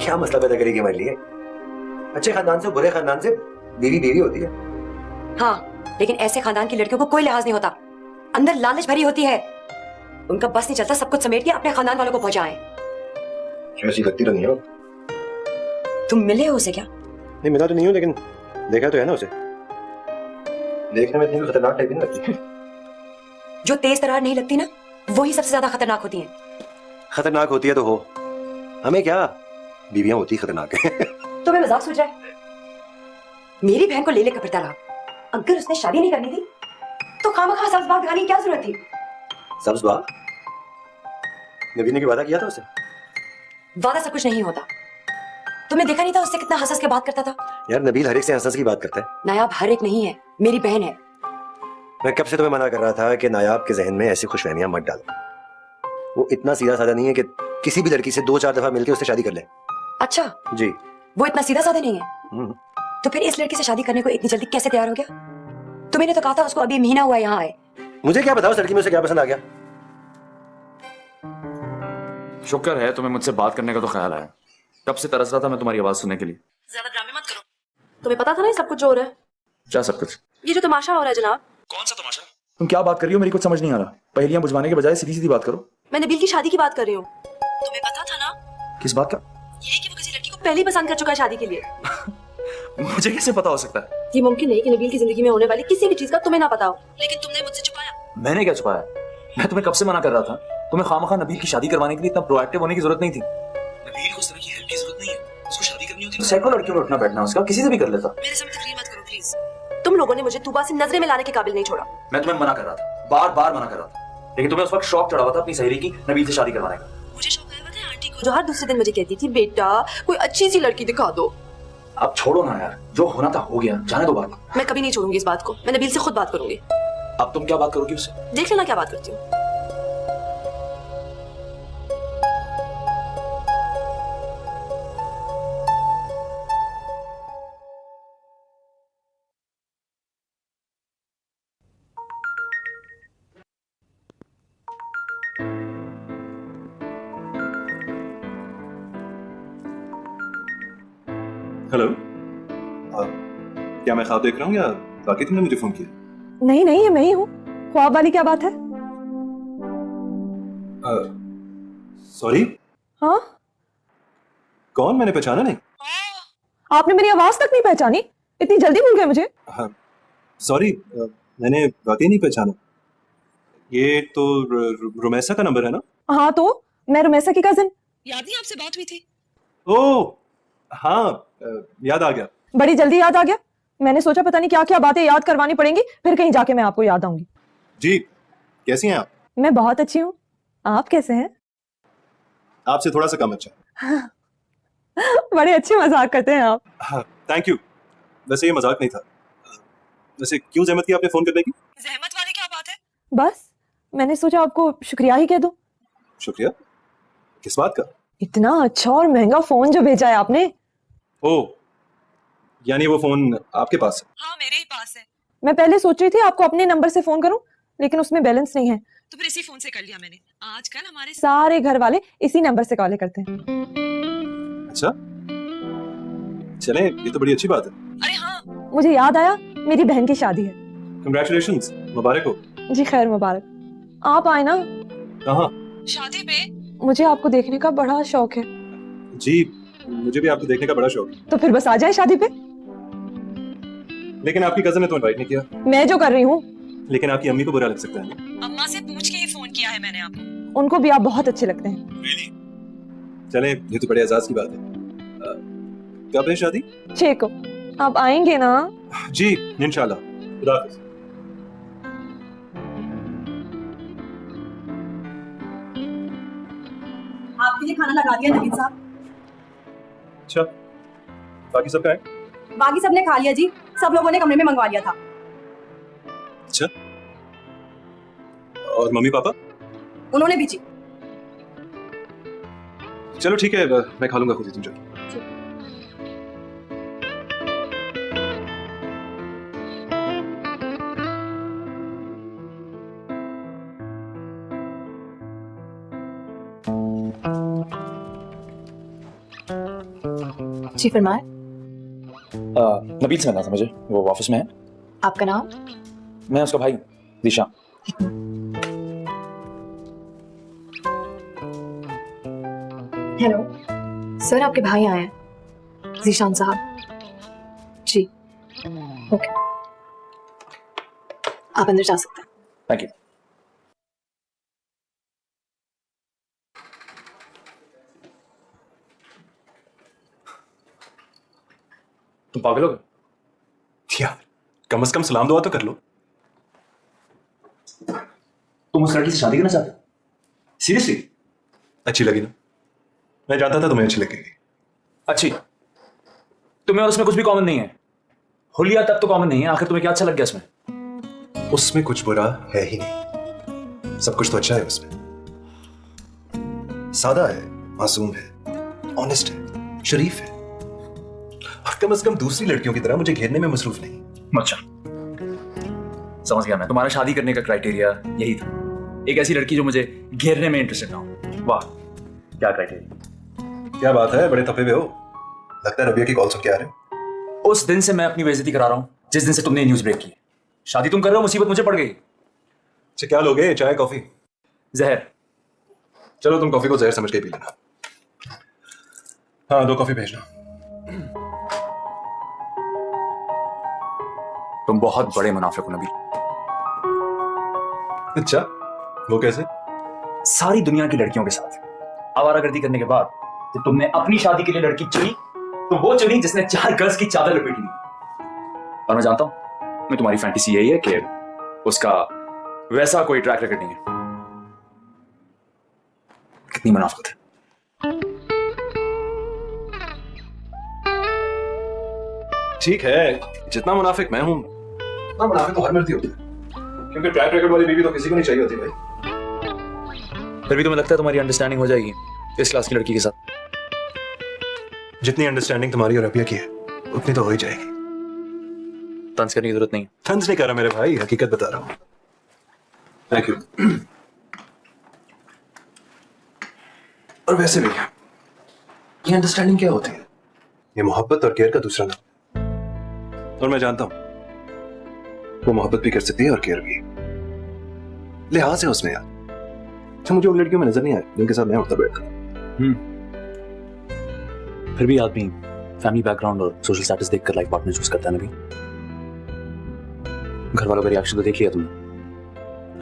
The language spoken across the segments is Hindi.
क्या मसला पैदा करेगी हमारे लिए? अच्छे खानदान से बुरे खानदान से बीवी बीवी होती है। हाँ, लेकिन ऐसे खानदान की लड़कियों को कोई लिहाज नहीं होता, अंदर लालच भरी होती है। उनका बस नहीं चलता सब कुछ समेट के अपने खानदान वालों को पहुंचाएं। कैसी लगती तो नहीं हो? तुम मिले हो उसे क्या? नहीं मिला तो नहीं हूँ, लेकिन देखा तो है ना उसे। देखने में इतनी खतरनाक टाइप नहीं लगती। जो तेज तरार नहीं लगती ना, वही सबसे ज्यादा खतरनाक होती हैं। खतरनाक होती है तो हो, हमें क्या, बीवियां होती खतरनाक है। तो मैं मजाक सोच रहा है? मेरी बहन को ले लेकर फिरता रहा। अगर उसने शादी नहीं करनी थी तो खामखा सब्ज बाग दिखाने की क्या जरूरत थी? सब्ज बाग? नबी ने भी वादा किया था उसे। वादा सब कुछ नहीं होता। तुमने देखा नहीं था उससे कितना हंस हंस के बात करता था? यार नबील हर एक से हंस हंस की बात करता है। नायाब हर एक नहीं है, मेरी बहन है। मैं कब से तुम्हें मना कर रहा था कि नायाब के जहन में ऐसी खुशफहमियां मत डालो। वो इतना सीधा साधा नहीं है कि किसी भी लड़की से 2-4 दफा मिलकर उससे शादी कर ले। अच्छा जी, वो इतना सीधा साधा नहीं है? तो फिर इस लड़की से शादी करने को इतनी जल्दी कैसे तैयार हो गया? तुमने तो कहा था उसको अभी महीना हुआ यहाँ आए। मुझे क्या बताओ उस लड़की में उसे क्या पसंद आ गया? शुक्र है तुम्हें मुझसे बात करने का तो ख्याल आया। कब से तरस रहा था मैं तुम्हारी आवाज सुनने के लिए। ज्यादा ड्रामे मत करो। तुम्हें पता था ना ये सब कुछ जो हो रहा है? क्या सब कुछ? ये जो तमाशा हो रहा है जनाब। कौन सा तमाशा? तुम क्या बात कर रही हो, मेरी कुछ समझ नहीं आ रहा। पहेलियां बुझवाने के बजाय सीधी सीधी बात करो। मैं नबील की शादी की बात कर रही हूँ। तुम्हें पता था ना? किस बात का? ये कि वो किसी लड़की को पहले ही पसंद कर चुका है शादी के लिए। मुझे कैसे पता हो सकता है? ये मुमकिन नहीं कि नबील की जिंदगी में होने वाली किसी भी चीज का तुम्हें ना पता हो, लेकिन तुमने मुझसे छुपाया। मैंने क्या छुपाया? मैं तुम्हें कब से मना कर रहा था। तुम्हें खामखा नबील की शादी करवाने के लिए इतना प्रोएक्टिव होने की जरूरत नहीं थी। नबील को इस तरह की हेल्प की जरूरत नहीं है। उसको शादी करनी होती तो सैकड़ों लड़कियों में उठना बैठना उसका किसी से भी कर लेता। मेरे सामने तकरीर मत करो प्लीज। तुम लोगों ने मुझे तूबा से नजरे में लाने के काबिल नहीं छोड़ा। मैं तुम्हें मना कर रहा था, बार बार मना कर रहा था, लेकिन तुम्हें उस वक्त शौक चढ़ा हुआ था अपनी सहेली की नबील से शादी करवाने का। मुझे शौक आया था आंटी को, जो हर दूसरे दिन मुझे कहती थी बेटा कोई अच्छी सी लड़की दिखा दो। अब छोड़ो ना यार, जो होना था हो गया, जाने दो बात। मैं कभी नहीं छोड़ूंगी इस बात को। मैं नबील से खुद बात करूंगी। अब तुम क्या बात करोगी उससे? देख लेना क्या बात करती हूँ। हेलो, क्या मैं ख्वाब देख रहा हूँ या बाकी तुमने मुझे फोन किया? नहीं नहीं, ये मैं ही हूँ। ख्वाब वाली क्या बात है? सॉरी, हाँ, कौन? मैंने पहचाना नहीं। आपने मेरी आवाज तक नहीं पहचानी? इतनी जल्दी भूल गए मुझे? सॉरी, मैंने वाकई नहीं पहचाना। ये तो रोमेसा का नंबर है ना? हाँ, तो मैं रोमेसा की कजिन। याद नहीं आपसे बात हुई थी? ओह हाँ, याद आ गया। बड़ी जल्दी याद आ गया। मैंने सोचा पता नहीं क्या क्या बातें याद करवानी पड़ेंगी, फिर कहीं जाके मैं आपको याद आऊंगी। जी, कैसी हैं आप? मैं बहुत अच्छी हूँ, आप कैसे हैं? आपसे थोड़ा सा कम अच्छा। बड़े अच्छे मजाक करते हैं आप। हाँ, थैंक यू। वैसे ये मजाक नहीं था। वैसे क्यों जहमत की आपने फोन करने की? जहमत वाली क्या बात है? बस मैंने सोचा आपको शुक्रिया ही कह दूं। शुक्रिया? किस बात का? इतना अच्छा और महंगा फोन जो भेजा है आपने। ओह, यानी वो फोन आपके पास है? हाँ, मेरे ही पास है। मैं पहले सोच रही थी आपको अपने नंबर से फोन करूं, लेकिन उसमें बैलेंस नहीं है, तो फिर इसी फोन से कर लिया मैंने। आजकल हमारे सारे घर वाले इसी नंबर से कॉल करते हैं। अच्छा, चलें, ये तो बड़ी अच्छी बात है। अरे हाँ, मुझे याद आया, मेरी बहन की शादी है। कंग्रेचुलेशंस, मुबारक हो। जी खैर मुबारक। आप आए ना? कहाँ? शादी पे। मुझे आपको देखने का बड़ा शौक है। जी, मुझे भी आपको देखने का बड़ा शौक है। तो फिर बस आ जाए शादी पे। लेकिन आपकी कजन ने तो इनवाइट नहीं किया। मैं जो कर रही हूँ। लेकिन आपकी अम्मी को बुरा लग सकता है। अम्मा से पूछ के ही फोन किया है मैंने आपको। उनको भी आप बहुत अच्छे लगते हैं। Really? चलें, ये तो बड़े एजाज की बात है। कब है शादी? 6 को। आप आएंगे ना? जी, इंशाल्लाह। खुदा हाफिज। आपके लिए खाना लगा दिया नवीन साहब। अच्छा, बाकी सब क्या है? बाकी सबने खा लिया जी। सब लोगों ने कमरे में मंगवा लिया था। अच्छा, और मम्मी पापा? उन्होंने भी जी। चलो ठीक है, मैं खा लूंगा खुद ही, तुम जाओ। जी फरमाए। नबील से मिलना था मुझे, वो ऑफिस में है। आपका नाम? मैं उसका भाई दिशा। हेलो सर, आपके भाई आए हैं, जीशान साहब। जी ओके, आप अंदर जा सकते हैं। Thank you. तुम पागल हो गए? यार कम से कम सलाम दुआ तो कर लो। तुम उस लड़की से शादी करना चाहते हो? सीरियसली? अच्छी लगी ना? मैं जानता था तुम्हें अच्छी लगेगी। अच्छी? तुम्हें और उसमें कुछ भी कॉमन नहीं है। हुलिया तब तो कॉमन नहीं है, आखिर तुम्हें क्या अच्छा लग गया इसमें? उसमें कुछ बुरा है ही नहीं, सब कुछ तो अच्छा है उसमें। सादा है, मासूम है, ऑनेस्ट है, शरीफ है, और कम से कम दूसरी लड़कियों की तरह मुझे घेरने में मसरूफ नहीं। अच्छा समझ गया मैं, तुम्हारा शादी करने का क्राइटेरिया यही था, एक ऐसी लड़की जो मुझे घेरने में इंटरेस्टेड ना हो। वाह क्या क्राइटेरिया। क्या बात है, बड़े थपे हुए हो, लगता है रबिया की कॉल सुन के आ रहे हो। उस दिन से मैं अपनी बेइज्जती करा रहा हूं जिस दिन से तुमने न्यूज ब्रेक की। शादी तुम कर रहे हो, मुसीबत मुझे पड़ गई। अच्छा क्या लोगे, चाय कॉफी? जहर। चलो तुम कॉफी को जहर समझ के पी लेना। हाँ 2 कॉफी भेजना। तुम बहुत बड़े मुनाफिक हो नबील। अच्छा वो कैसे? सारी दुनिया की लड़कियों के साथ आवारागर्दी करने के बाद जब तुमने अपनी शादी के लिए लड़की चुनी तो वो चुनी जिसने 4 गज की चादर लपेटी। और मैं जानता हूं मैं तुम्हारी फैंटेसी यही है कि उसका वैसा कोई ट्रैक रिकॉर्ड नहीं है। कितनी मुनाफिक है। ठीक है, जितना मुनाफिक मैं हूं उतना मुनाफिक तो हर मर्दी होता है, क्योंकि ट्रैक रिकॉर्ड वाली बीवी तो किसी को नहीं चाहिए होती भाई। फिर भी तुम्हें लगता है तुम्हारी अंडरस्टैंडिंग हो जाएगी इस क्लास की लड़की के साथ? जितनी अंडरस्टैंडिंग तुम्हारी और रबिया की है उतनी तो हो ही जाएगी। तंज करने की जरूरत नहीं। तंज नहीं कर रहा मेरे भाई, हकीकत बता रहा हूं। Thank you. और वैसे भी ये अंडरस्टैंडिंग क्या होती है? ये मोहब्बत और केयर का दूसरा नाम। और मैं जानता हूं वो मोहब्बत भी कर सकती है और केयर भी। लिहाज है उसमें यार, अच्छा मुझे उन लड़कियों में नजर नहीं आया जिनके साथ मैं उठता बैठता। फिर भी आदमी फैमिली बैकग्राउंड और सोशल स्टेटस देखकर लाइफ पार्टनर चूज करता है ना भी। घर वालों का रिएक्शन तो देख लिया तुमने।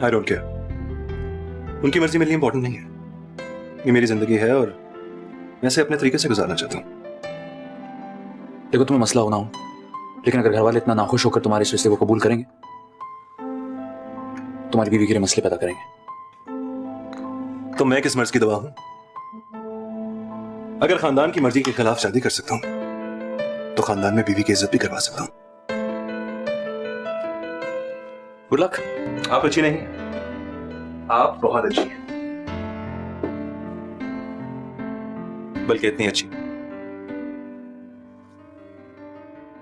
आई डोंट केयर, उनकी मर्जी मेरे लिए इंपॉर्टेंट नहीं है। ये मेरी जिंदगी है और मैं इसे अपने तरीके से गुजारना चाहता हूँ। देखो तुम्हें मसला होना हो, लेकिन अगर घर वाले इतना नाखुश होकर तुम्हारे इस रिश्ते को कबूल करेंगे, तुम्हारी बीवी के लिए मसले पैदा करेंगे। तो मैं किस मर्ज की दवा हूं? अगर खानदान की मर्जी के खिलाफ शादी कर सकता हूं तो खानदान में बीवी की इज्जत भी करवा सकता हूं। Good luck. आप अच्छी नहीं, आप बहुत अच्छी हैं, बल्कि इतनी अच्छी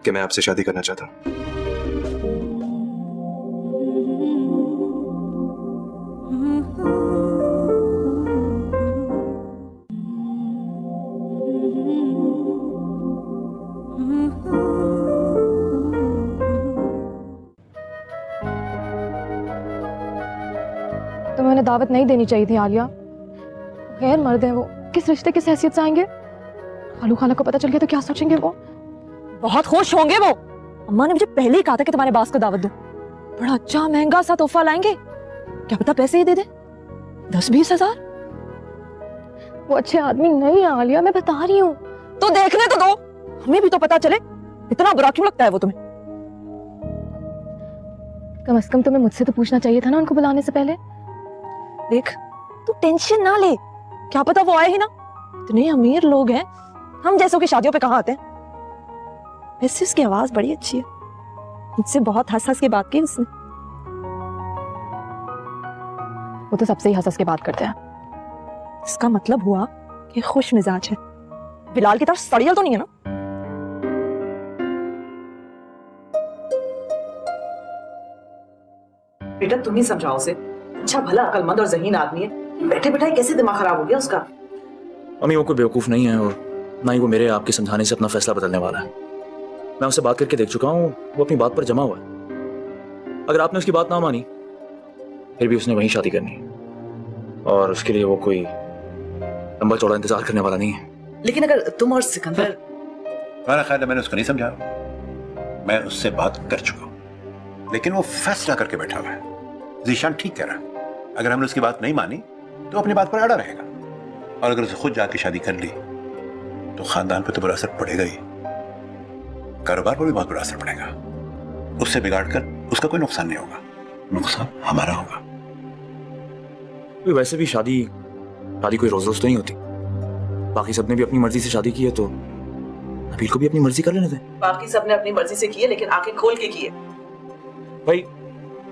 कि मैं आपसे शादी करना चाहता हूं। तुम्हें उन्हें दावत नहीं देनी चाहिए थी आलिया। गैर मर्द है वो, किस रिश्ते किस हैसियत से आएंगे? खालू खाला को पता चल गया तो क्या सोचेंगे वो? बहुत खुश होंगे वो। अम्मा ने मुझे पहले ही कहा था कि तुम्हारे बास को दावत दो। बड़ा अच्छा महंगा सा तोहफा लाएंगे, क्या पता पैसे ही दे दे, 10-20 हजार। वो अच्छे आदमी नहीं है आलिया, मैं बता रही हूँ। तो देखने तो दो, हमें भी तो पता चले। इतना बुरा क्यों लगता है वो तुम्हें? कम से कम तुम्हें मुझसे तो पूछना चाहिए था ना उनको बुलाने से पहले। देख तू टेंशन ना ले, क्या पता वो आए ही ना। इतने अमीर लोग हैं, हम जैसों की शादियों पे कहाँ आते हैं। वैसे उसकी आवाज बड़ी अच्छी है, मुझसे बहुत हंस हंस के बात की उसने। वो तो सबसे ही हंस हंस के बात करते हैं। इसका मतलब हुआ कि खुश मिजाज है। बिलाल की तरफ सड़ियल तो नहीं है ना? बेटा तुम ही समझाओ उसे, अच्छा भला अकलमंद और ज़हीन आदमी है, बैठे बैठे कैसे दिमाग खराब हो गया उसका। अम्मी वो कोई बेवकूफ नहीं है और ना ही वो मेरे आपके समझाने से अपना फैसला बदलने वाला है। मैं उससे बात करके देख चुका हूँ, वो अपनी बात पर जमा हुआ है। अगर आपने उसकी बात ना मानी फिर भी उसने वहीं शादी करनी है, और उसके लिए वो कोई लंबा चौड़ा इंतजार करने वाला नहीं है। लेकिन अगर तुम और सिकंदर, तुम्हारा ख्याल है मैंने उसको नहीं समझा? मैं उससे बात कर चुका हूं, लेकिन वो फैसला करके बैठा हुआ है। जीशान ठीक कह रहा है, अगर हमने उसकी बात नहीं मानी तो अपनी बात पर अड़ा रहेगा, और अगर उसे खुद जाके शादी कर ली तो खानदान पे तो बुरा असर पड़ेगा ही, कारोबार पर भी बहुत बुरा असर पड़ेगा। उससे बिगाड़ कर उसका कोई नुकसान नहीं होगा, नुकसान हमारा होगा। वैसे भी शादी कोई रोज रोज तो नहीं होती। बाकी सबने भी अपनी मर्जी से शादी की है, तो नबील को भी अपनी मर्जी कर लेने दें। बाकी सबने अपनी मर्जी से की है, लेकिन आंखें खोल के की है। भाई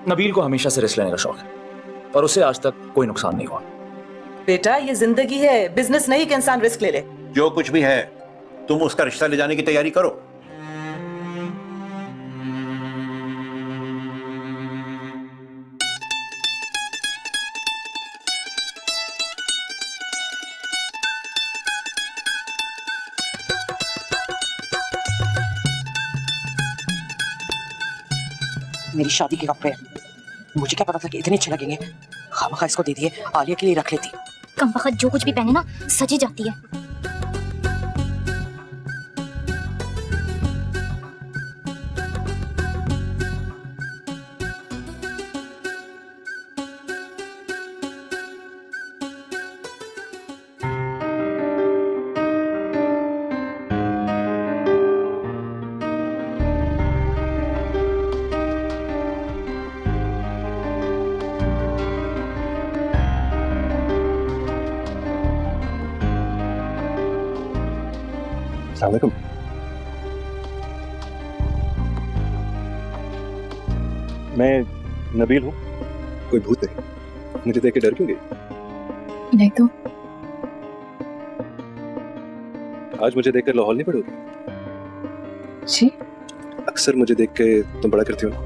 नबील को हमेशा से रिस्क लेने का शौक है, और उसे आज तक कोई नुकसान नहीं हुआ। बेटा ये जिंदगी है, बिजनेस नहीं कि इंसान रिस्क ले ले। जो कुछ भी है तुम उसका रिश्ता ले जाने की तैयारी करो। मेरी शादी के कपड़े, मुझे क्या पता था कि इतने अच्छे लगेंगे। खामखा इसको दे दिए, आलिया के लिए रख लेती। कम वक्त जो कुछ भी पहने ना सजी जाती है। अस्सलामुअलैकुम। मैं नबील हूँ। कोई भूत नहीं, मुझे देख के डर क्यों गई? नहीं तो आज मुझे देखकर लाहौल नहीं पड़ोगी? जी अक्सर मुझे देख के तुम बड़ा करती हो ना।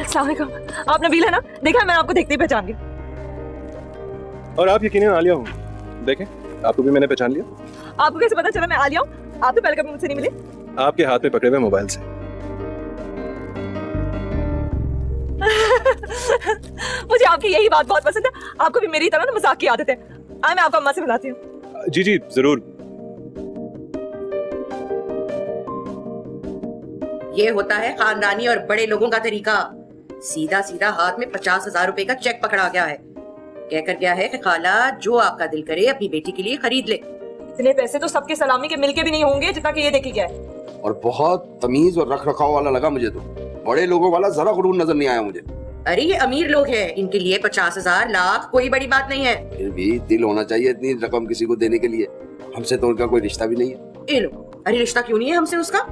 अस्सलाम वालेकुम। आप नबील है ना? देखा मैं आपको देखते ही पहचान गई। और आप यकीनन आलिया हो। देखें, आपको भी मैंने पहचान लिया। आपको कैसे पता चला मैं आलिया हूँ? आप तो पहले कभी मुझसे नहीं मिले। आपके हाथ में पकड़े हुए मोबाइल से। मुझे आपकी यही बात बहुत पसंद है। आपको भी मेरी तरह ना मजाक की आदत है। आए मैं आपको अम्मा से मिलाती हूँ। जी जी जरूर। ये होता है खानदानी और बड़े लोगों का तरीका। सीधा सीधा हाथ में 50,000 रुपए का चेक पकड़ा गया है। कहकर गया है कि खाला जो आपका दिल करे अपनी बेटी के लिए खरीद ले। इतने पैसे तो सबके सलामी के मिलके भी नहीं होंगे जितना कि ये देखी गया है। और बहुत तमीज और रख रखाव वाला लगा मुझे तो। बड़े लोगों वाला जरा गुरूर नजर नहीं आया मुझे। अरे ये अमीर लोग हैं, इनके लिए 50,000 लाख कोई बड़ी बात नहीं है। फिर भी दिल होना चाहिए इतनी रकम किसी को देने के लिए। हमसे तो उनका कोई रिश्ता भी नहीं है। ये लो, अरे रिश्ता क्यों नहीं है हमसे उसका?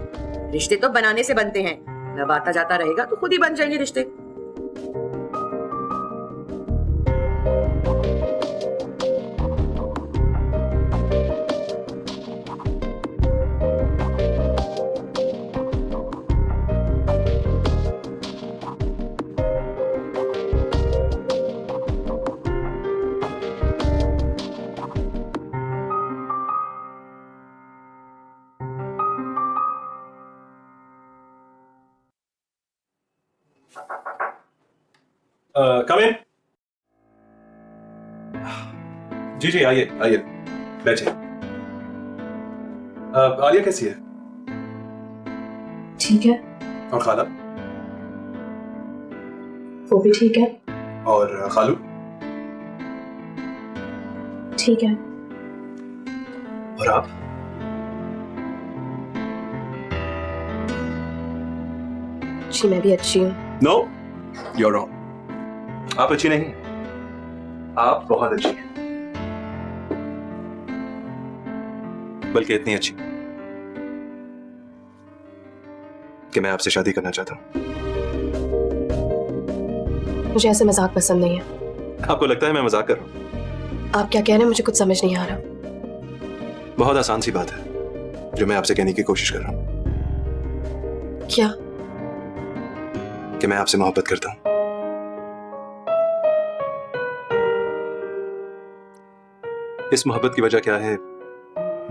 रिश्ते तो बनाने से बनते हैं। जब आता जाता रहेगा तो खुद ही बन जाएंगे रिश्ते। कम इन। जी जी आइए आइए बैठिए। आलिया कैसी है? ठीक है, और खाला? वो भी ठीक है। और खालू? ठीक है। और आप? जी मैं भी अच्छी हूँ। No you're wrong। आप अच्छी नहीं, आप बहुत अच्छी हैं, बल्कि इतनी अच्छी कि मैं आपसे शादी करना चाहता हूं। मुझे ऐसे मजाक पसंद नहीं है। आपको लगता है मैं मजाक कर रहा हूं? आप क्या कह रहे हैं मुझे कुछ समझ नहीं आ रहा। बहुत आसान सी बात है जो मैं आपसे कहने की कोशिश कर रहा हूं। क्या? कि मैं आपसे मोहब्बत करता हूं। इस मोहब्बत की वजह क्या है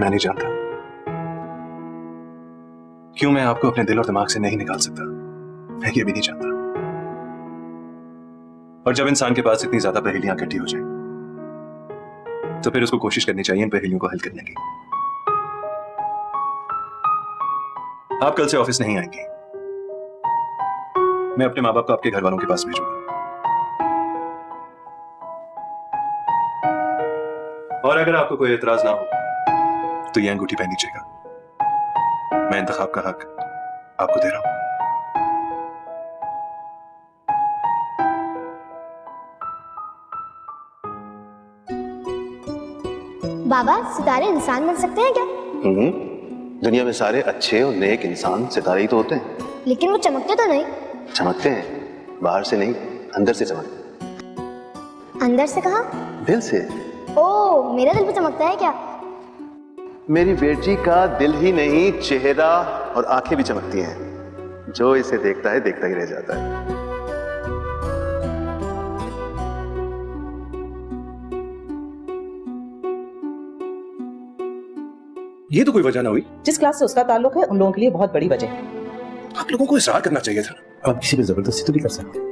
मैं नहीं जानता। क्यों मैं आपको अपने दिल और दिमाग से नहीं निकाल सकता मैं ये भी नहीं जानता। और जब इंसान के पास इतनी ज्यादा पहेलियां इकट्ठी हो जाए तो फिर उसको कोशिश करनी चाहिए इन पहेलियों को हल करने की। आप कल से ऑफिस नहीं आएंगी, मैं अपने माँ बाप को आपके घर वालों के पास भेजूंगा। और अगर आपको कोई एतराज ना हो तो ये अंगूठी पहन लीजिएगा। मैं इंतखाब का हक आपको दे रहा हूं। बाबा, सितारे इंसान बन सकते हैं क्या? दुनिया में सारे अच्छे और नेक इंसान सितारे ही तो होते हैं। लेकिन वो चमकते तो नहीं। चमकते हैं, बाहर से नहीं अंदर से चमकते। अंदर से कहाँ? दिल से। ओ, मेरा दिल भी चमकता है क्या? मेरी बेटी का दिल ही नहीं चेहरा और आंखें भी चमकती हैं। जो इसे देखता है देखता ही रह जाता है। ये तो कोई वजह ना हुई। जिस क्लास से उसका ताल्लुक है उन लोगों के लिए बहुत बड़ी वजह है। आप लोगों को इसरार करना चाहिए था। आप किसी पे जबरदस्ती तो नहीं कर सकते।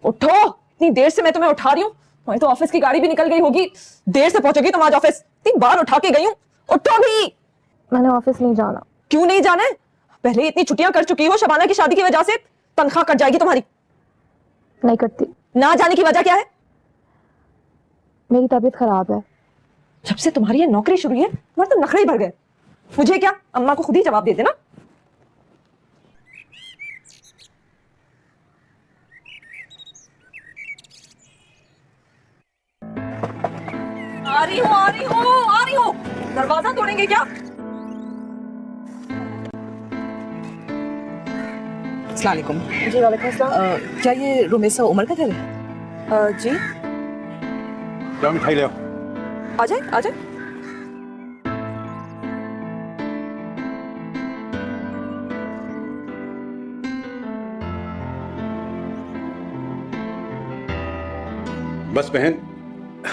उठो, इतनी देर से मैं तुम्हें उठा रही हूँ। वहीं तो ऑफिस की गाड़ी भी निकल गई होगी। देर से पहुंचोगी तुम आज ऑफिस। 3 बार उठा के गई हूँ। उठो भी। मैंने ऑफिस नहीं जाना। क्यों नहीं जाना है? पहले इतनी छुट्टियां कर चुकी हो शबाना की शादी की वजह से, तनख्वाह कट जाएगी तुम्हारी। नहीं कटती। ना जाने की वजह क्या है? मेरी तबीयत खराब है। जब से तुम्हारी ये नौकरी शुरू है तुम्हारे तो नखरे ही भर गए। मुझे क्या, अम्मा को खुद ही जवाब दे देना। आ रही हूँ। दरवाजा तोड़ेंगे क्या? अस्सलाम वालेकुम। जी वालेकुम अस्सलाम। क्या ये रुमेसा उमर का घर है? जी। जाओ मिठाई ले आओ। आ जाए, आ जाए। बस बहन,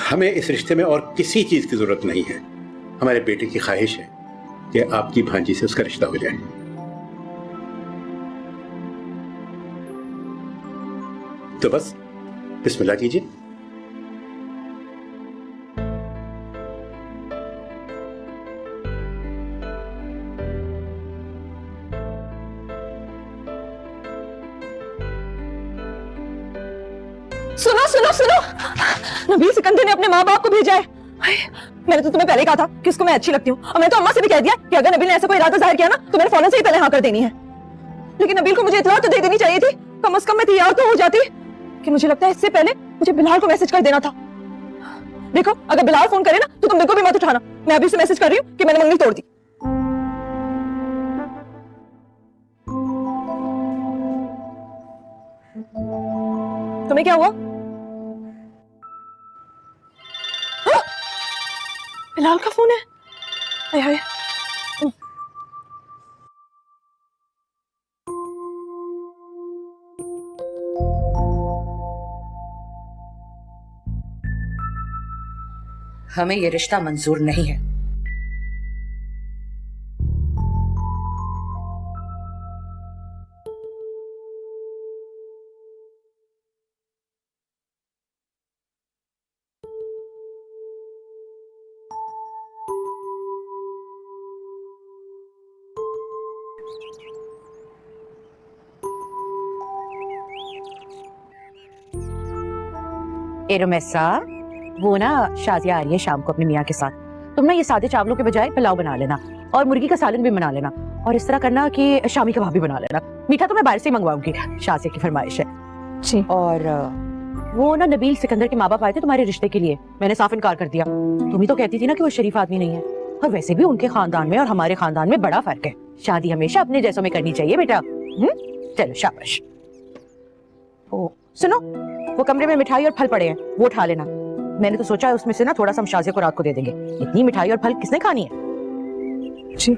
हमें इस रिश्ते में और किसी चीज की जरूरत नहीं है। हमारे बेटे की ख्वाहिश है कि आपकी भांजी से उसका रिश्ता हो जाए। तो बस बिस्मिल्लाह कीजिए। सुनो, नबील सिकंदर ने अपने माँ बाप को भेजा है। मैंने तो तुम्हें पहले कहा था कि उसको मैं अच्छी लगती हूँ, और मैंने तो अम्मा से भी कह दिया कि अगर नबील ने ऐसा कोई इरादा जाहिर किया ना तो मैंने फौरन से ही पहले हाँ कर देनी है। लेकिन नबील को मुझे इत्तला तो दे देनी चाहिए थी। कम से कम मैं तैयार तो हो जाती। कि मुझे लगता है इससे पहले मुझे बिलाल को मैसेज कर देना था। देखो, अगर बिलाल फोन करे ना तो तुम बिल्कुल भी मत उठाना। मैं अभी से मैसेज कर रही हूँ कि मैंने मंगनी तोड़ दी। तुम्हें क्या हुआ? बिलाल का फोन है। हाय हाय। हमें ये रिश्ता मंजूर नहीं है। रुमैसा, वो ना शाजिया आ रही है शाम को अपने मियाँ के साथ। तुम ना ये सादे चावलों के बजाय पुलाव बना लेना और मुर्गी का सालन भी बना लेना, और इस तरह करना कि शामी कबाब भी बना लेना। मीठा तो मैं बाहर से ही मंगवाऊंगी, शाजिया की फरमाइश है जी। और वो ना नबील सिकंदर के माँ बाप आए थे तुम्हारे रिश्ते के लिए, मैंने साफ इनकार कर दिया। तुम ही तो कहती थी ना कि वो शरीफ आदमी नहीं है। और वैसे भी उनके खानदान में और हमारे खानदान में बड़ा फर्क है। शादी हमेशा अपने जैसों में करनी चाहिए बेटा। चलो शाबाश। ओ सुनो, वो कमरे में मिठाई और फल पड़े हैं, वो उठा लेना। मैंने तो सोचा है उसमें से ना थोड़ा सा हम शाजिया को रात को दे देंगे। इतनी मिठाई और फल किसने खानी है? जी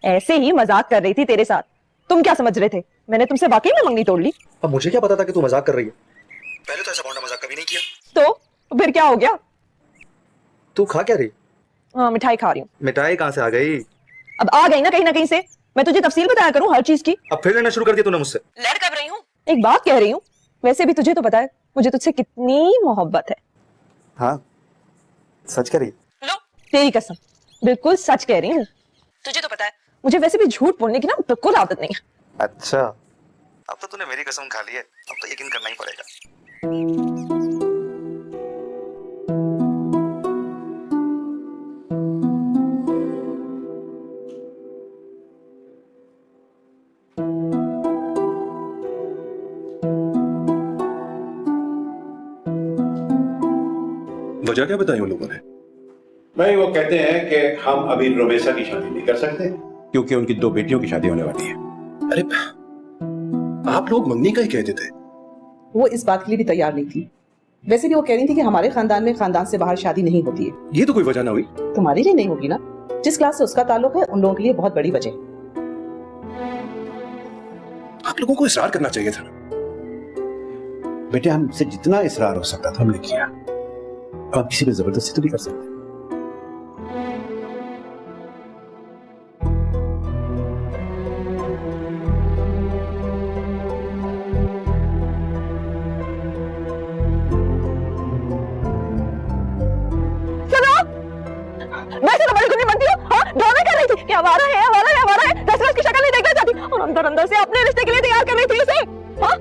ऐसे ही मजाक कर रही थी तेरे साथ। तुम क्या समझ रहे थे मैंने तुमसे वाकई में मंगनी तोड़ ली? अब मुझे क्या पता था कि तू मजाक कर रही है। पहले तो ऐसा भौंडा मजाक कभी नहीं किया। तो फिर क्या हो गया? तू खा क्या रही? हाँ मिठाई खा रही हूँ। मिठाई कहाँ से आ गई? अब आ गई ना कहीं से। मैं तुझे तफसील बताया करूँ हर चीज की। अब फिर लेना शुरू कर दिया तूने मुझसे। लड़ कब रही हूँ? एक बात कह रही हूँ, वैसे भी तुझे तो पता है मुझे तुझसे कितनी मोहब्बत है। हाँ सच कह रही? लो तेरी कसम बिल्कुल सच कह रही हूँ। तुझे तो पता है मुझे वैसे भी झूठ बोलने की ना बिल्कुल आदत नहीं है। अच्छा अब तो तूने मेरी कसम खा ली है, अब तो यकीन करना ही पड़ेगा। वजह क्या बताई उन लोगों ने? भाई वो कहते हैं कि हम अभी रोमेसा की शादी नहीं कर सकते क्योंकि उनकी 2 बेटियों की शादी होने वाली है। अरे आप लोग मंगनी का ही कहते थे। वो इस बात के लिए भी तैयार नहीं थी। वैसे भी वो कह रही थी कि हमारे खानदान में खानदान से बाहर शादी नहीं होती है। ये तो कोई वजह ना हुई। तुम्हारे लिए नहीं होगी ना, जिस क्लास से उसका ताल्लुक है उन लोगों के लिए बहुत बड़ी वजह। आप लोगों को इसरार करना चाहिए था। बेटे हमसे जितना इसरार हो सकता था हमने किया। आप किसी पे जबरदस्ती तो नहीं कर सकते। वैसे तो बड़ी गुनी बनती हो, हाँ ड्रामे कर रही थी कि आवारा है, दस की शक्ल नहीं देखना चाहती और अंदर से अपने रिश्ते के लिए तैयार कर रही थी उसे। हाँ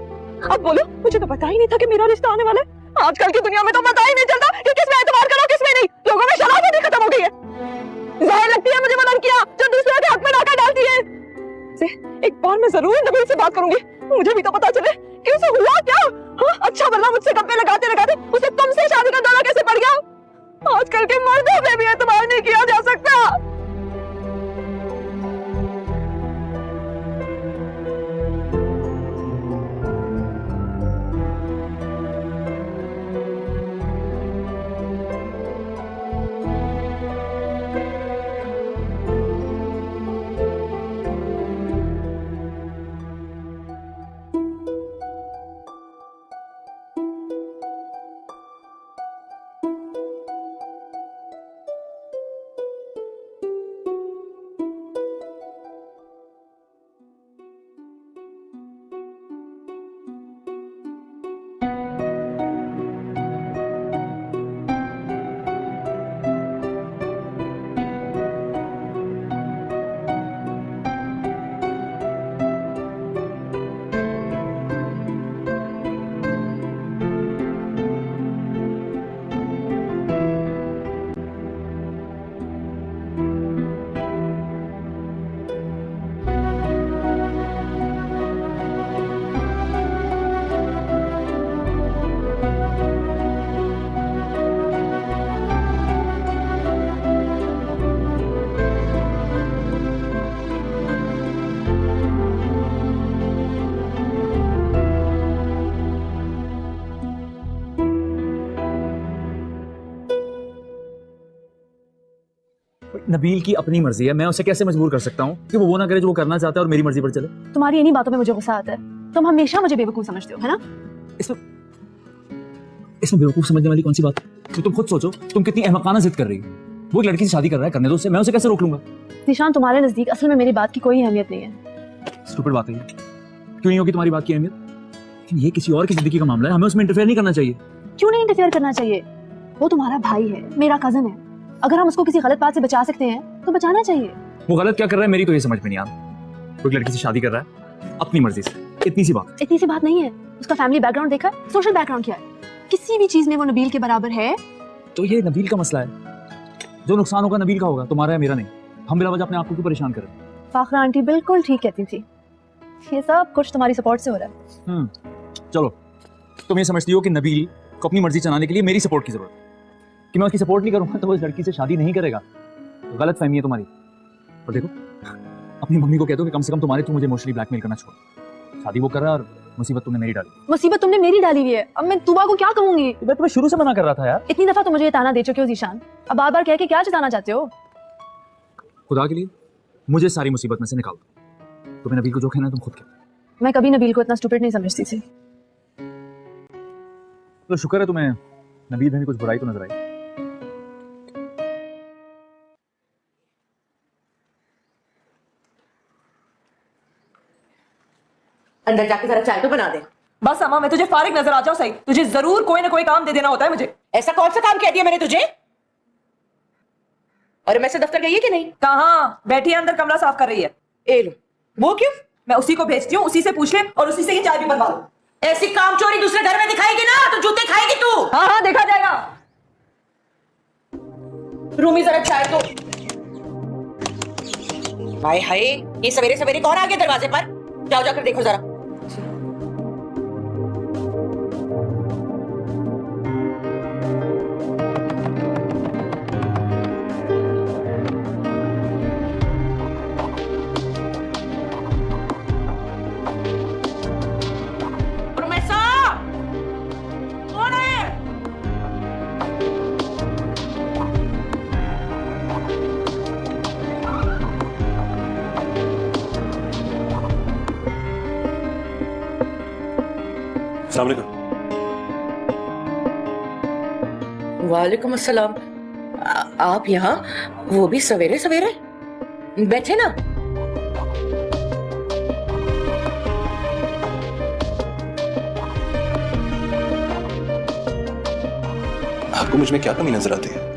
अब बोलो, मुझे तो पता ही नहीं था कि मेरा रिश्ता आने वाला है। आजकल की दुनिया में तो पता ही नहीं चलता कि किसमें एतबार करो किसमें नहीं। लोगों में शराफत ही खत्म हो गई है। जाहिर लगती है मुझे वो लड़कियां जो दूसरों के हक में डाका डालती है। एक बार मैं जरूर नबील से बात करूंगी, मुझे भी तो पता चले कि उसे हुआ क्या। हाँ अच्छा भला मुझसे गप्पे लगाते उसे तुमसे शादी का दौरा कैसे पड़ गया। आजकल के मर्दों पे भी एतबार नहीं किया जा सकता। नबील की अपनी मर्जी है, मैं उसे कैसे मजबूर कर सकता हूँ कि वो ना करे जो वो करना चाहता है और मेरी मर्जी पर चले। तुम्हारी इन्हीं बातों में मुझे गुस्सा आता है। तुम हमेशा मुझे बेवकूफ समझते हो, है ना? इसमें बेवकूफ समझने वाली कौन सी बात? तो तुम खुद सोचो, तुम कितनी अहमकाना जिद कर रही हो। वो एक लड़की से शादी कर रहा है, करने दो उसे, मैं उसे कैसे रोक लूंगा? निशान तुम्हारे नजदीक असल में मेरी बात की कोई अहमियत नहीं है। स्टूपिड बात है। क्यों नहीं होगी तुम्हारी बात की अहमियत? लेकिन ये किसी और की जिंदगी का मामला है, हमें उसमें इंटरफेयर नहीं करना चाहिए। क्यों नहीं इंटरफेयर करना चाहिए? वो तुम्हारा भाई है, मेरा कजन है। अगर हम उसको किसी गलत बात से बचा सकते हैं तो बचाना चाहिए। वो गलत क्या कर रहा है मेरी तो ये समझ में नहीं आ रहा। कोई लड़की से शादी कर रहा है अपनी मर्जी से, इतनी सी बात। इतनी सी बात नहीं है। उसका फैमिली बैकग्राउंड देखा, सोशल बैकग्राउंड क्या है? किसी भी चीज में वो नबील के बराबर है। तो ये नबील का मसला है। जो नुकसान होगा नबील का होगा, तुम्हारा है, मेरा नहीं। हम बिला वजह अपने आप को क्यों परेशान करें? फाखरा आंटी बिल्कुल ठीक कहती थी, ये सब कुछ तुम्हारी सपोर्ट से हो रहा है। चलो, तुम ये समझती हो कि नबील को अपनी मर्जी चलाने के लिए मेरी सपोर्ट की जरूरत है, कि मैं उसकी सपोर्ट नहीं करूंगा तो वो इस लड़की से शादी नहीं करेगा। गलत फहमी है तुम्हारी। और देखो, अपनी मम्मी को कह दो कि कम से कम तुम्हारे थ्रू मुझे इमोशनली ब्लैकमेल करना छोड़। शादी वो कर रहा है और मुसीबत तुमने मेरी डाली। मुसीबत तुमने मेरी डाली हुई है, अब मैं तुबा को क्या कहूंगी? मैं तुम्हें शुरू से मना कर रहा था यार। इतनी दफा तो मुझे ये ताना दे चुके हो जीशान, अब बार बार कह के क्या जताना चाहते हो? खुदा के लिए मुझे सारी मुसीबत में से निकाल दो। तुम्हें नबील को जो कहना है तुम खुद कहना। मैं कभी नबील को इतना स्टूपिड नहीं समझती थी। तो शुक्र है तुम्हें नबील में भी कुछ बुराई तो नजर आई। अंदर जाके जरा चाय तो बना दे। बस अम्मा, मैं तुझे फारिग नजर आ जाऊं सही, तुझे जरूर कोई ना कोई काम दे देना होता है मुझे। ऐसा कौन सा काम कह दिया मैंने तुझे? और मैं से दफ्तर गई है कि नहीं? कहाँ बैठी है, अंदर कमरा साफ कर रही है। ए लो, वो क्यों? मैं उसी को भेजती हूँ, उसी से पूछ ले और उसी से ये चाय भी बनवा लो। ऐसी काम चोरी दूसरे घर में दिखाएगी ना तो जूते खाएगी तू। हाँ हाँ, देखा जाएगा। रूमी जरा चाय तो। हाय हाय, ये सवेरे सवेरे कौन आ गया दरवाजे पर? जाओ जाकर देखो जरा। वालेकुम अस्सलाम। आप यहाँ, वो भी सवेरे सवेरे? बैठे ना। आपको मुझ में क्या कमी नजर आती है?